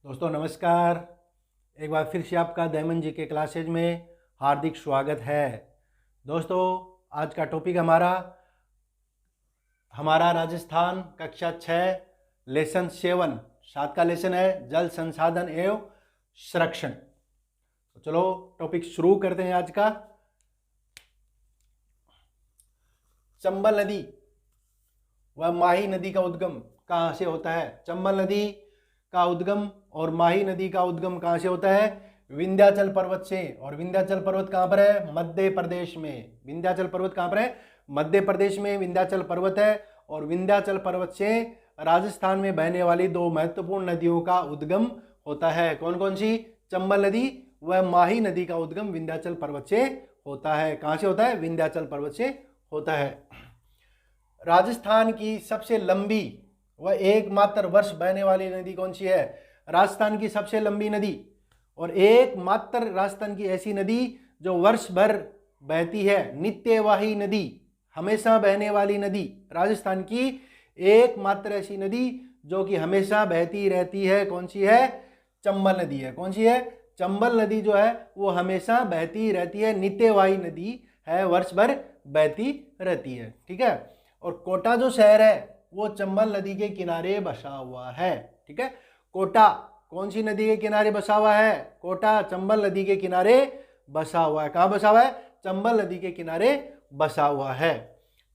दोस्तों नमस्कार। एक बार फिर से आपका दयामन जी के क्लासेज में हार्दिक स्वागत है। दोस्तों आज का टॉपिक हमारा राजस्थान कक्षा 6 लेसन 7 का लेसन है जल संसाधन एवं संरक्षण। तो चलो टॉपिक शुरू करते हैं आज का। चंबल नदी व माही नदी का उद्गम कहाँ से होता है? चंबल नदी का उद्गम और माही नदी का उद्गम कहाँ से होता है? विंध्याचल पर्वत से। और विंध्याचल पर्वत कहाँ पर है? मध्य प्रदेश में। विंध्याचल पर्वत कहाँ पर है? मध्य प्रदेश में विंध्याचल पर्वत है। और विंध्याचल पर्वत से राजस्थान में बहने वाली दो महत्वपूर्ण नदियों का उद्गम होता है। कौन कौन सी? चंबल नदी व माही नदी का उद्गम विंध्याचल पर्वत से होता है। कहाँ से होता है? विंध्याचल पर्वत से होता है। राजस्थान की सबसे लंबी व एकमात्र वर्ष बहने वाली नदी कौन सी है? राजस्थान की सबसे लंबी नदी और एकमात्र राजस्थान की ऐसी नदी जो वर्ष भर बहती है, नित्यवाही नदी, हमेशा बहने वाली नदी, राजस्थान की एकमात्र ऐसी नदी जो कि हमेशा बहती रहती है, कौन सी है? चंबल नदी है। कौन सी है? चंबल नदी जो है वो हमेशा बहती रहती है, नित्यवाही नदी है, वर्ष भर बहती रहती है। ठीक है। और कोटा जो शहर है वो चंबल नदी के किनारे बसा हुआ है। ठीक है। कोटा कौन सी नदी के किनारे बसा हुआ है? कोटा चंबल नदी के किनारे बसा हुआ है। कहाँ बसा हुआ है? चंबल नदी के किनारे बसा हुआ है।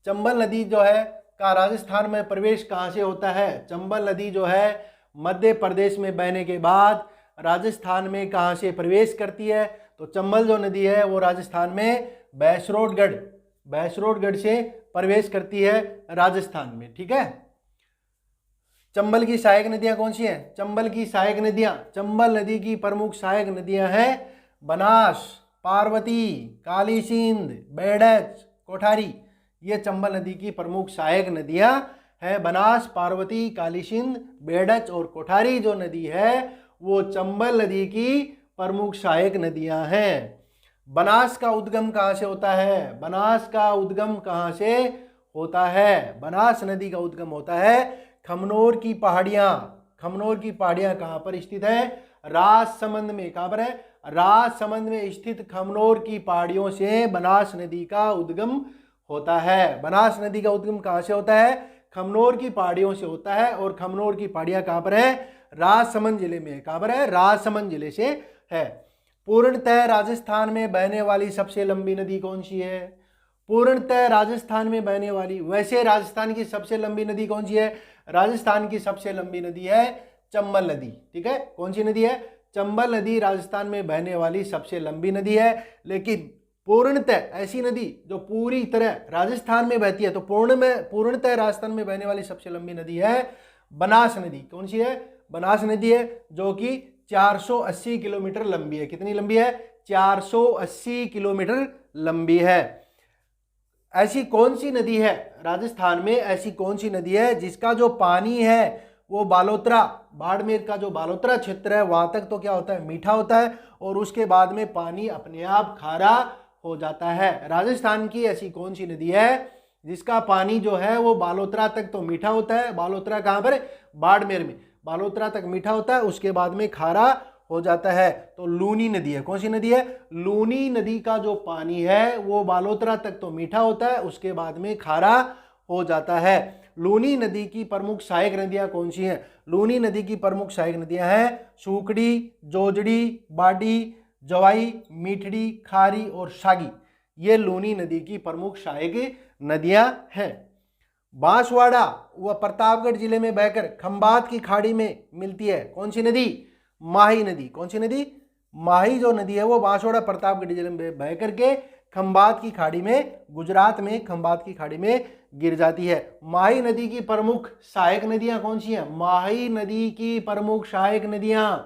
चंबल नदी जो है का राजस्थान में प्रवेश कहाँ से होता है? चंबल नदी जो है मध्य प्रदेश में बहने के बाद राजस्थान में कहाँ से प्रवेश करती है? तो चंबल जो नदी है वो राजस्थान में बैसरोडगढ़ से प्रवेश करती है राजस्थान में। ठीक है। चंबल की सहायक नदियां कौन सी हैं? चंबल की सहायक नदियां, चंबल नदी की प्रमुख सहायक नदियां हैं बनास, पार्वती, काली सिंध, बेड़च, कोठारी। ये चंबल नदी की प्रमुख सहायक नदियां हैं। बनास, पार्वती, काली सिंध, बेड़च और कोठारी जो नदी है वो चंबल नदी की प्रमुख सहायक नदियां हैं। बनास का उद्गम कहाँ से होता है? बनास का उद्गम कहाँ से होता है? बनास नदी का उद्गम होता है खमनोर की पहाड़ियाँ। खमनोर की पहाड़ियाँ कहाँ पर स्थित है? राजसमंद में। कहाँ पर है? राजसमंद में स्थित खमनोर की पहाड़ियों से बनास नदी का उद्गम होता है। बनास नदी का उद्गम कहाँ से होता है? खमनोर की पहाड़ियों से होता है। और खमनोर की पहाड़ियाँ कहाँ पर है? राजसमंद जिले में। कहाँ पर है? राजसमंद जिले से है। पूर्णतः राजस्थान में बहने वाली सबसे लंबी नदी कौन सी है? पूर्णतः राजस्थान में बहने वाली, वैसे राजस्थान की सबसे लंबी नदी कौन सी है? राजस्थान की सबसे लंबी नदी है चंबल नदी। ठीक है। कौन सी नदी है? चंबल नदी राजस्थान में बहने वाली सबसे लंबी नदी है। लेकिन पूर्णतः ऐसी नदी जो पूरी तरह राजस्थान में बहती है, तो पूर्णतः राजस्थान में बहने वाली सबसे लंबी नदी है बनास नदी। कौन सी है? बनास नदी है, जो कि 480 किलोमीटर लंबी है। कितनी लंबी है? 480 किलोमीटर लंबी है। ऐसी कौन सी नदी है राजस्थान में? ऐसी कौन सी नदी है जिसका जो पानी है वो बालोतरा, बाड़मेर का जो बालोतरा क्षेत्र है वहां तक तो क्या होता है? मीठा होता है, और उसके बाद में पानी अपने आप खारा हो जाता है। राजस्थान की ऐसी कौन सी नदी है जिसका पानी जो है वो बालोतरा तक तो मीठा होता है? बालोतरा कहाँ पर? बाड़मेर में। बालोतरा तक मीठा होता है, उसके बाद में खारा हो जाता है। तो लूनी नदी है। कौन सी नदी है? लूनी नदी का जो पानी है वो बालोतरा तक तो मीठा होता है, उसके बाद में खारा हो जाता है। लूनी नदी की प्रमुख सहायक नदियां कौन सी हैं? लूनी नदी की प्रमुख सहायक नदियां हैं सूखड़ी, जोजड़ी, बाडी, जवाई, मीठड़ी, खारी और सागी। ये लूनी नदी की प्रमुख सहायक नदियां हैं। बांसवाड़ा वह प्रतापगढ़ जिले में बहकर खंबात की खाड़ी में मिलती है। कौन सी नदी? माही नदी। कौन सी नदी? माही जो नदी है वो बांसवाड़ा प्रतापगढ़ जिले में बह करके खंबात की खाड़ी में, गुजरात में खंबात की खाड़ी में गिर जाती है। माही नदी की प्रमुख सहायक नदियां कौन सी हैं? माही नदी की प्रमुख सहायक नदियां,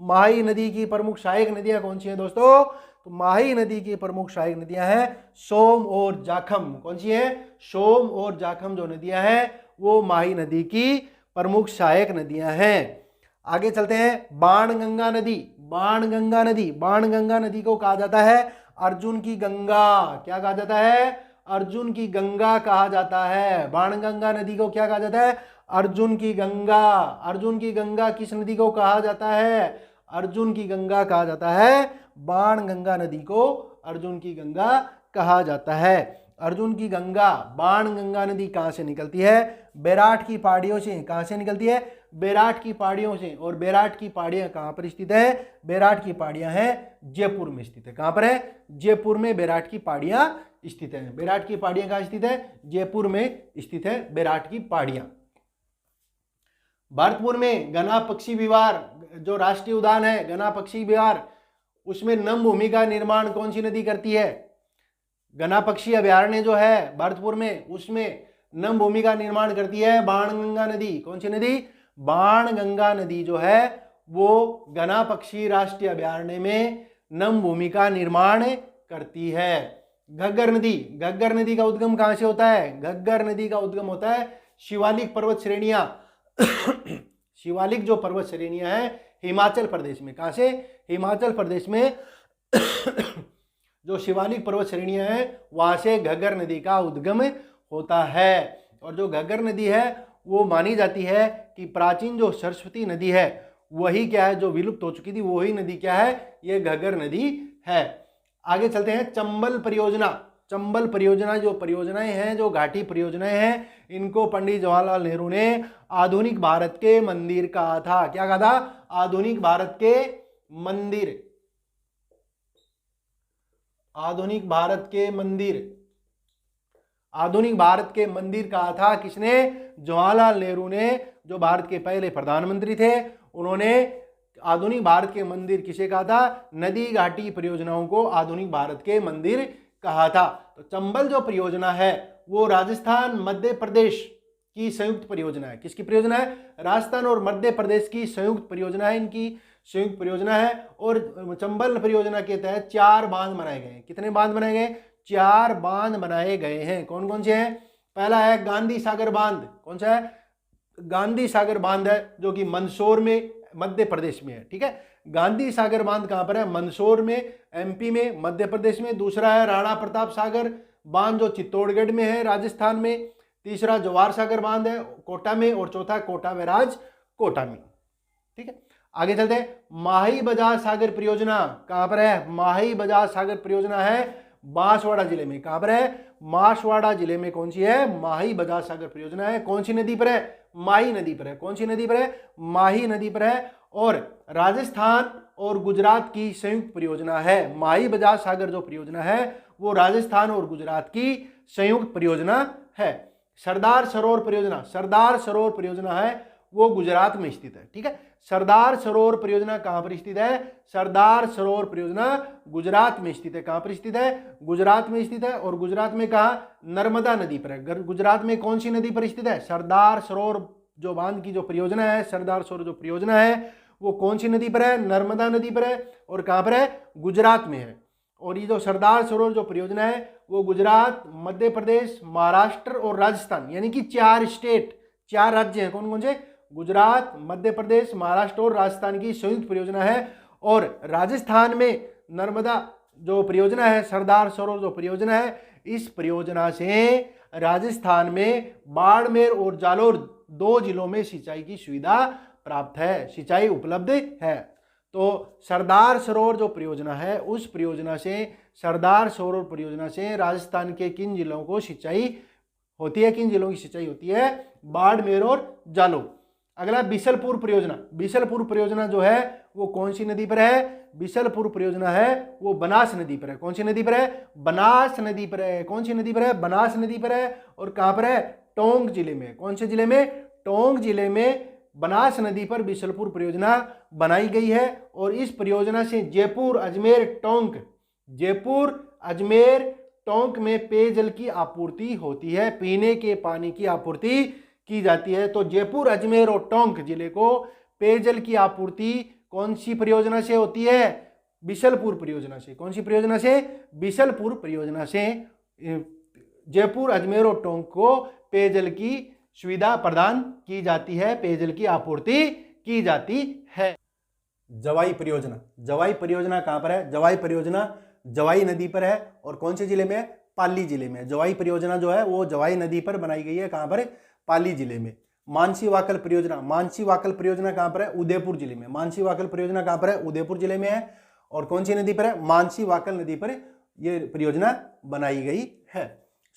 माही नदी की प्रमुख सहायक नदियां कौन सी हैं दोस्तों? तो माही नदी की प्रमुख सहायक नदियां हैं सोम और जाखम। कौन सी है? सोम और जाखम जो नदियां हैं वो माही नदी की प्रमुख सहायक नदियां हैं। आगे चलते हैं। बाणगंगा नदी। बाणगंगा नदी, बाणगंगा नदी को कहा जाता है अर्जुन की गंगा। क्या कहा जाता है? अर्जुन की गंगा कहा जाता है। बाणगंगा नदी को क्या कहा जाता है? अर्जुन की गंगा। अर्जुन की गंगा किस नदी को कहा जाता है? अर्जुन की गंगा कहा जाता है बाणगंगा नदी को अर्जुन की गंगा कहा जाता है। अर्जुन की गंगा बाणगंगा नदी कहां से निकलती है? बैराठ की पहाड़ियों से। कहां से निकलती है? बैराठ की पहाड़ियों से। और बैराठ की पहाड़ियां कहां पर स्थित है? बैराठ की पहाड़ियां हैं जयपुर में स्थित है। कहां पर है? जयपुर में बैराठ की पहाड़ियां स्थित है। बैराठ की पहाड़ियां कहां स्थित है? जयपुर में स्थित है बैराठ की पहाड़ियां। भरतपुर में गना पक्षी विहार जो राष्ट्रीय उद्यान है, गना पक्षी विहार, उसमें नम भूमि का निर्माण कौन सी नदी करती है? गना पक्षी अभयारण्य जो है भरतपुर में, उसमें नम भूमि का निर्माण करती है बाणगंगा नदी। कौन सी नदी? बाणगंगा नदी जो है वो गना पक्षी राष्ट्रीय अभयारण्य में नम भूमि का निर्माण करती है। घग्गर नदी, घग्गर नदी का उद्गम कहां से होता है? घग्गर नदी का उद्गम होता है शिवालिक पर्वत श्रेणियां शिवालिक जो पर्वत श्रेणियां हैं हिमाचल प्रदेश में। कहां से? हिमाचल प्रदेश में जो शिवालिक पर्वत श्रेणियां हैं वहां से घग्गर नदी का उद्गम होता है। और जो घग्गर नदी है वो मानी जाती है कि प्राचीन जो सरस्वती नदी है वही क्या है, जो विलुप्त हो चुकी थी, वही नदी क्या है? ये घग्गर नदी है। आगे चलते हैं। चंबल परियोजना। चंबल परियोजना जो परियोजनाएं हैं, जो घाटी परियोजनाएं हैं, इनको पंडित जवाहरलाल नेहरू ने आधुनिक भारत के मंदिर कहा था। क्या कहा था? आधुनिक भारत के मंदिर। आधुनिक भारत के मंदिर। आधुनिक भारत के मंदिर कहा था किसने? जवाहरलाल नेहरू ने, जो भारत के पहले प्रधानमंत्री थे। उन्होंने आधुनिक भारत के मंदिर किसे कहा था? नदी घाटी परियोजनाओं को आधुनिक भारत के मंदिर कहा था। तो चंबल जो परियोजना है वो राजस्थान मध्य प्रदेश की संयुक्त परियोजना है। किसकी परियोजना है? राजस्थान और मध्य प्रदेश की संयुक्त परियोजना है। इनकी संयुक्त परियोजना है। और चंबल परियोजना के तहत 4 बांध बनाए गए हैं। कितने बांध बनाए गए? 4 बांध बनाए गए हैं। कौन कौन से हैं? पहला है गांधी सागर बांध। कौन सा है? गांधी सागर बांध है जो कि मंदसौर में मध्य प्रदेश में है। ठीक है, गांधी सागर बांध कहां पर है? मंदसौर में, एमपी में, मध्य प्रदेश में। दूसरा है राणा प्रताप सागर बांध जो चित्तौड़गढ़ में है, राजस्थान में। तीसरा जवाहर सागर बांध है कोटा में। और चौथा कोटा बैराज कोटा में। ठीक है, आगे चलते हैं। माही बजाज सागर परियोजना कहां पर है? माही बजाज सागर परियोजना है बांसवाड़ा जिले में। कहां पर है? बांसवाड़ा जिले में। कौन सी है? माही बजाज सागर परियोजना है। कौन सी नदी पर है? माही नदी पर है। कौन सी नदी पर है? माही नदी पर है। और राजस्थान और गुजरात की संयुक्त परियोजना है। माही बजाज सागर जो परियोजना है वो राजस्थान और गुजरात की संयुक्त परियोजना है। सरदार सरोवर परियोजना, सरदार सरोवर परियोजना है वो गुजरात में स्थित है। ठीक है, सरदार सरोवर परियोजना कहां पर स्थित है? सरदार सरोवर परियोजना गुजरात में स्थित है। कहां पर स्थित है? गुजरात में स्थित है। और गुजरात में कहां? नर्मदा नदी पर है। गुजरात में कौन सी नदी पर स्थित है? सरदार सरोवर जो बांध की जो परियोजना है, सरदार सरोवर जो परियोजना है वो कौन सी नदी पर है? नर्मदा नदी पर है। और कहां पर है? गुजरात में है। और ये जो सरदार सरोवर जो परियोजना है वो गुजरात, मध्य प्रदेश, महाराष्ट्र और राजस्थान, यानी कि 4 स्टेट, 4 राज्य हैं। कौन कौन से? गुजरात, मध्य प्रदेश, महाराष्ट्र और राजस्थान की संयुक्त परियोजना है। और राजस्थान में नर्मदा जो परियोजना है, सरदार सरोवर जो परियोजना है, इस परियोजना से राजस्थान में बाड़मेर और जालोर 2 जिलों में सिंचाई की सुविधा प्राप्त है, सिंचाई उपलब्ध है। तो सरदार सरोवर जो परियोजना है उस परियोजना से, सरदार सरोवर परियोजना से राजस्थान के किन जिलों को सिंचाई होती है? किन जिलों की सिंचाई होती है? बाड़मेर और जालोर। अगला बिशलपुर परियोजना। बिशलपुर परियोजना जो है वो कौन सी नदी पर है? बिशलपुर परियोजना है वो बनास नदी पर है। कौन सी नदी पर है? बनास नदी पर है। कौन सी नदी पर है? बनास नदी पर है। और कहां पर है? टोंक जिले में। कौन से जिले में? टोंक जिले में बनास नदी पर बिशलपुर परियोजना बनाई गई है। और इस परियोजना से जयपुर, अजमेर, टोंक, जयपुर, अजमेर, टोंक में पेयजल की आपूर्ति होती है, पीने के पानी की आपूर्ति की जाती है। तो जयपुर, अजमेर और टोंक जिले को पेयजल की आपूर्ति कौन सी परियोजना से होती है? बिशलपुर परियोजना से। कौन सी परियोजना से? बिशलपुर परियोजना से जयपुर, अजमेर और टोंक को पेयजल की सुविधा प्रदान की जाती है, पेयजल की आपूर्ति की जाती है। जवाई परियोजना। जवाई परियोजना कहां पर है? जवाई परियोजना जवाई नदी पर है। और कौन से जिले में? पाली जिले में। जवाई परियोजना जो है वो जवाई नदी पर बनाई गई है। कहां पर? पाली जिले में। मानसी वाकल परियोजना, मानसी वाकल परियोजना कहां पर है? उदयपुर जिले में। मानसी वाकल परियोजना कहां पर है? उदयपुर जिले में है। और कौन सी नदी पर है? मानसी वाकल नदी पर यह परियोजना बनाई गई है।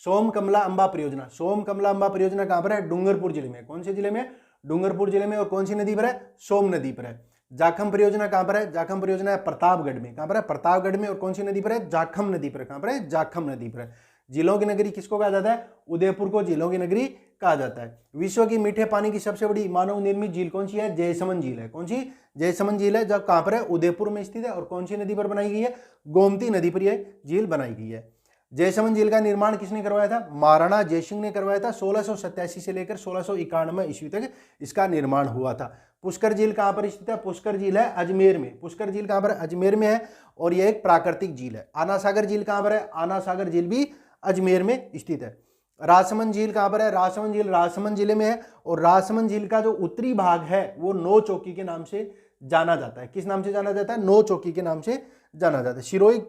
सोम कमला अंबा परियोजना, सोम कमला अंबा परियोजना कहां पर है? डूंगरपुर जिले में। कौन से जिले में? डूंगरपुर जिले में। और कौन सी नदी पर है? सोम नदी पर है। जाखम परियोजना कहां पर है? जाखम परियोजना है प्रतापगढ़ में। कहां पर है? प्रतापगढ़ में। और कौन सी नदी पर है? जाखम नदी पर। कहां पर है? जाखम नदी पर है। जिलों की नगरी किसको कहा जाता है? उदयपुर को जिलों की नगरी कहा जाता है। विश्व की मीठे पानी की सबसे बड़ी मानव निर्मित झील कौन सी है? जयसमंद झील है। कौन सी? जयसमंद झील है। जब कहां पर है? उदयपुर में स्थित है। और कौन सी नदी पर बनाई गई है? गोमती नदी पर यह झील बनाई गई है। जयसमंद झील का निर्माण किसने करवाया था? महाराणा जयसिंह ने करवाया था। 1687 से लेकर 1691 ईस्वी तक इसका निर्माण हुआ था। पुष्कर झील कहां पर स्थित है? पुष्कर झील है अजमेर में। पुष्कर झील कहां पर? अजमेर में है। और यह एक प्राकृतिक झील है। आना सागर झील कहां पर है? आना सागर झील भी अजमेर में स्थित है। राजसमंद झील कहां पर है? राजसमंद झील राजसमंद जिले में है। और राजसमंद झील का जो उत्तरी भाग है वो नौ चौकी के नाम से जाना जाता है। किस नाम से जाना जाता है? नौ चौकी के नाम से जाना जाता है। सिरोही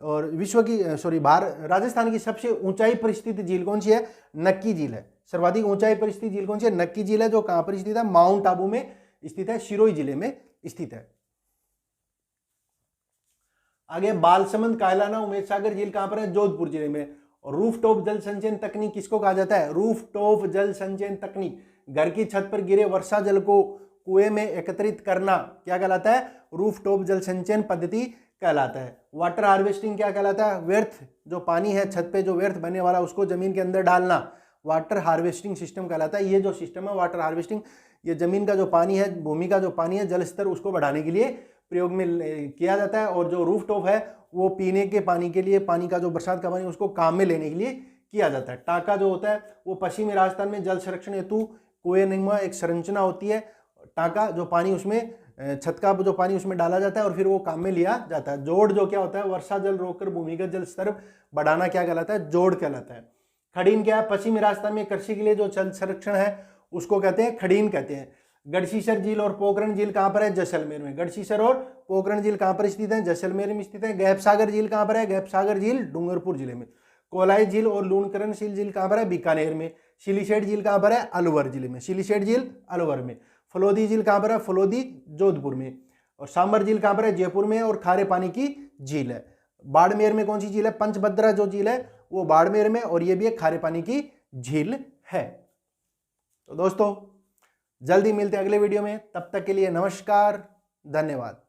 और विश्व की राजस्थान की सबसे ऊंचाई पर स्थित झील कौन सी है? नक्की झील है। सर्वाधिक ऊंचाई पर स्थित झील कौन सी है? नक्की झील है, जो कहां पर स्थित है? माउंट आबू में स्थित है, सिरोही जिले में स्थित है। आगे बालसमंद, कायलाना, उमेद सागर झील कहां पर है? जोधपुर जिले में। और रूफ टॉप जल संचयन तकनीक किसको कहा जाता है? रूफ टॉप जल संचयन तकनीक, घर की छत पर गिरे वर्षा जल को कुएं में एकत्रित करना क्या कहलाता है? रूफ टॉप जल संचयन पद्धति कहलाता है। वाटर हार्वेस्टिंग क्या कहलाता है? व्यर्थ जो पानी है छत पे जो व्यर्थ बनने वाला उसको जमीन के अंदर डालना वाटर हार्वेस्टिंग सिस्टम कहलाता है। ये जो सिस्टम है वाटर हार्वेस्टिंग, ये जमीन का जो पानी है, भूमि का जो पानी है, जल स्तर उसको बढ़ाने के लिए प्रयोग में किया जाता है। और जो रूफ टॉप है वो पीने के पानी के लिए, पानी का जो बरसात का पानी उसको काम में लेने के लिए किया जाता है। टाका जो होता है वो पश्चिमी राजस्थान में जल संरक्षण हेतु कुएं नुमा एक संरचना होती है। टाका जो पानी उसमें छत का जो पानी उसमें डाला जाता है और फिर वो काम में लिया जाता है। जोड़ जो क्या होता है? वर्षा जल रोककर भूमिगत जल स्तर बढ़ाना क्या कहलाता है? जोड़ कहलाता है। खड़ीन क्या है? पश्चिमी राजस्थान में कृषि के लिए जो जल संरक्षण है उसको कहते हैं खड़ीन कहते हैं। गढ़सीसर झील और पोखरण झील कहां पर है? जैसलमेर में। गढ़सीसर और पोखरण झील कहां पर स्थित है? जैसलमेर में स्थित है। गैपसागर झील कहां पर है? गैपसागर झील डूंगरपुर जिले में। कोलाई झील और लूणकरणशील झील कहां पर है? बीकानेर में। सिलीसेट झील कहां पर है? अलवर जिले में। सिलीसेट झील अलवर में। फलोदी झील कहां पर है? फलोदी जोधपुर में। और सांबर झील कहां पर है? जयपुर में। और खारे पानी की झील है। बाड़मेर में कौन सी झील है? पंचभद्रा जो झील है वो बाड़मेर में, और ये भी एक खारे पानी की झील है। तो दोस्तों जल्दी मिलते हैं अगले वीडियो में, तब तक के लिए नमस्कार, धन्यवाद।